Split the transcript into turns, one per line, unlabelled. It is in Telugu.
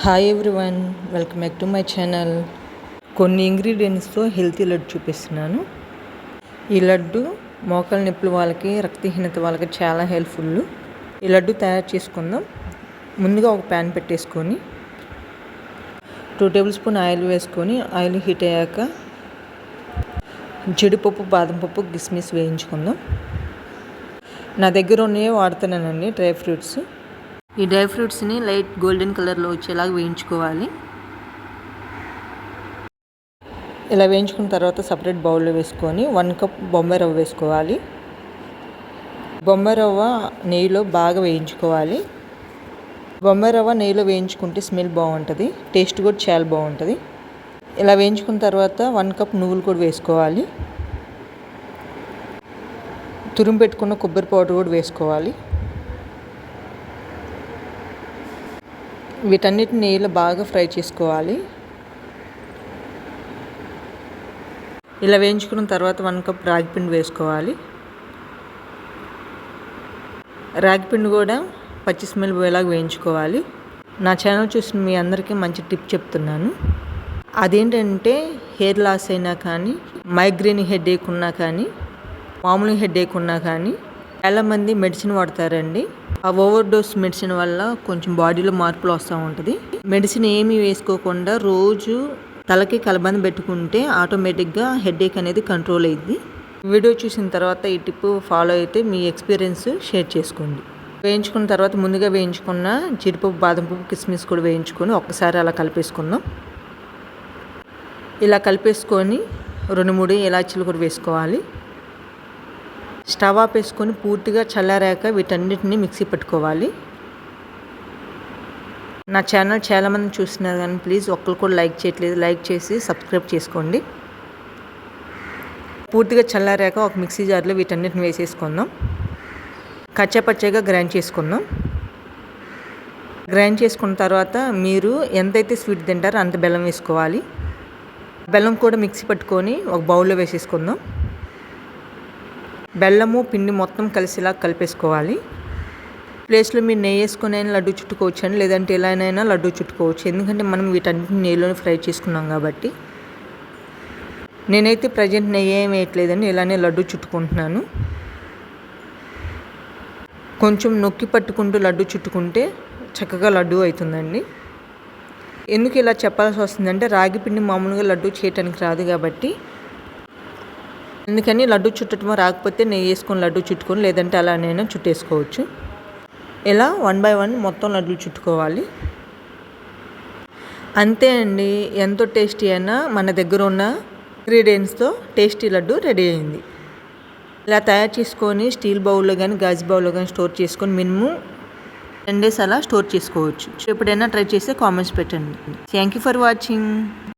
Hi everyone, welcome back to my channel. కొన్ని ఇంగ్రీడియంట్స్తో హెల్తీ లడ్డు చూపిస్తున్నాను. ఈ లడ్డు మోకాలు నొప్పులు వాళ్ళకి, రక్తహీనత వాళ్ళకి చాలా హెల్ప్ఫుల్. ఈ లడ్డు తయారు చేసుకుందాం. ముందుగా ఒక ప్యాన్ పెట్టేసుకొని 2 టేబుల్ స్పూన్ ఆయిల్ వేసుకొని, ఆయిల్ హీట్ అయ్యాక జీడిపప్పు, బాదం పప్పు, కిస్మిస్ వేయించుకుందాం. నా దగ్గర ఉన్నవే వాడుతున్నానండి, డ్రై ఫ్రూట్స్. ఈ డ్రై ఫ్రూట్స్ని లైట్ గోల్డెన్ కలర్లో వచ్చేలాగా వేయించుకోవాలి. ఇలా వేయించుకున్న తర్వాత సపరేట్ బౌల్లో వేసుకొని 1 కప్ బొంబాయి రవ్వ వేసుకోవాలి. బొంబాయి రవ్వ నెయ్యిలో బాగా వేయించుకోవాలి. బొంబాయి రవ్వ నెయ్యిలో వేయించుకుంటే స్మెల్ బాగుంటుంది, టేస్ట్ కూడా చాలా బాగుంటుంది. ఇలా వేయించుకున్న తర్వాత 1 కప్ నువ్వులు కూడా వేసుకోవాలి. తురుము పెట్టుకున్న కొబ్బరి పౌడర్ కూడా వేసుకోవాలి. వీటన్నిటిని నెయ్యిలో బాగా ఫ్రై చేసుకోవాలి. ఇలా వేయించుకున్న తర్వాత 1 కప్ రాగిపిండి వేసుకోవాలి. రాగిపిండి కూడా పచ్చి స్మెల్ పోయేలాగా వేయించుకోవాలి. నా ఛానల్ చూసిన మీ అందరికీ మంచి టిప్ చెప్తున్నాను. అదేంటంటే హెయిర్ లాస్ అయినా కానీ, మైగ్రేన్ హెడేక్ ఉన్నా కానీ, మామూలు హెడేక్ ఉన్నా కానీ చాలామంది మెడిసిన్ వాడతారండి. ఆ ఓవర్ డోస్ మెడిసిన్ వల్ల కొంచెం బాడీలో మార్పులు వస్తూ ఉంటుంది. మెడిసిన్ ఏమీ వేసుకోకుండా రోజు తలకి కలబంద పెట్టుకుంటే ఆటోమేటిక్గా హెడేక్ అనేది కంట్రోల్ అయ్యింది. వీడియో చూసిన తర్వాత ఈ టిప్ ఫాలో అయితే మీ ఎక్స్పీరియన్స్ షేర్ చేసుకోండి. వేయించుకున్న తర్వాత ముందుగా వేయించుకున్న జీడిపప్పు, బాదం పప్పు, కిస్మిస్ కూడా వేయించుకొని ఒక్కసారి అలా కలిపేసుకుందాం. ఇలా కలిపేసుకొని 2-3 ఇలాచీలు కూడా వేసుకోవాలి. స్టవ్ ఆపేసుకొని పూర్తిగా చల్లారాక వీటన్నిటిని మిక్సీ పట్టుకోవాలి. నా ఛానల్ చాలామంది చూస్తున్నారు కానీ ప్లీజ్ ఒక్కరు కూడా లైక్ చేయట్లేదు. లైక్ చేసి సబ్స్క్రైబ్ చేసుకోండి. పూర్తిగా చల్లారాక ఒక మిక్సీ జార్లో వీటన్నిటిని వేసేసుకుందాం. కచ్చాపచ్చాగా గ్రైండ్ చేసుకుందాం. గ్రైండ్ చేసుకున్న తర్వాత మీరు ఎంతైతే స్వీట్ తింటారో అంత బెల్లం వేసుకోవాలి. బెల్లం కూడా మిక్సీ పట్టుకొని ఒక బౌల్లో వేసేసుకుందాం. బెల్లము పిండి మొత్తం కలిసిలా కలిపేసుకోవాలి. ప్లేస్లో మీరు నెయ్యి వేసుకొని అయినా లడ్డు చుట్టుకోవచ్చు అండి, లేదంటే ఎలానైనా లడ్డు చుట్టుకోవచ్చు. ఎందుకంటే మనం వీటన్నిటిని నెయ్యిలోనే ఫ్రై చేసుకున్నాం కాబట్టి. నేనైతే ప్రజెంట్ నెయ్యి ఏం వేయట్లేదండి, ఇలానే లడ్డు చుట్టుకుంటున్నాను. కొంచెం నొక్కి పట్టుకుంటూ లడ్డు చుట్టుకుంటే చక్కగా లడ్డు అవుతుందండి. ఎందుకు ఇలా చెప్పాల్సి వస్తుందంటే రాగి పిండి మామూలుగా లడ్డు చేయటానికి రాదు కాబట్టి, అందుకని లడ్డు చుట్టడం రాకపోతే నెయ్యి వేసుకొని లడ్డు చుట్టుకొని, లేదంటే అలానైనా చుట్టేసుకోవచ్చు. ఇలా 1 by 1 మొత్తం లడ్డూలు చుట్టుకోవాలి. అంతే అండి, ఎంతో టేస్టీ అయినా మన దగ్గర ఉన్న ఇంగ్రీడియంట్స్తో టేస్టీ లడ్డు రెడీ అయింది. ఇలా తయారు చేసుకొని స్టీల్ బౌల్లో కానీ, గాజు బౌల్లో కానీ స్టోర్ చేసుకొని మినిమం 10 days అలా స్టోర్ చేసుకోవచ్చు. ఎప్పుడైనా ట్రై చేస్తే కామెంట్స్ పెట్టండి. Thank you for watching.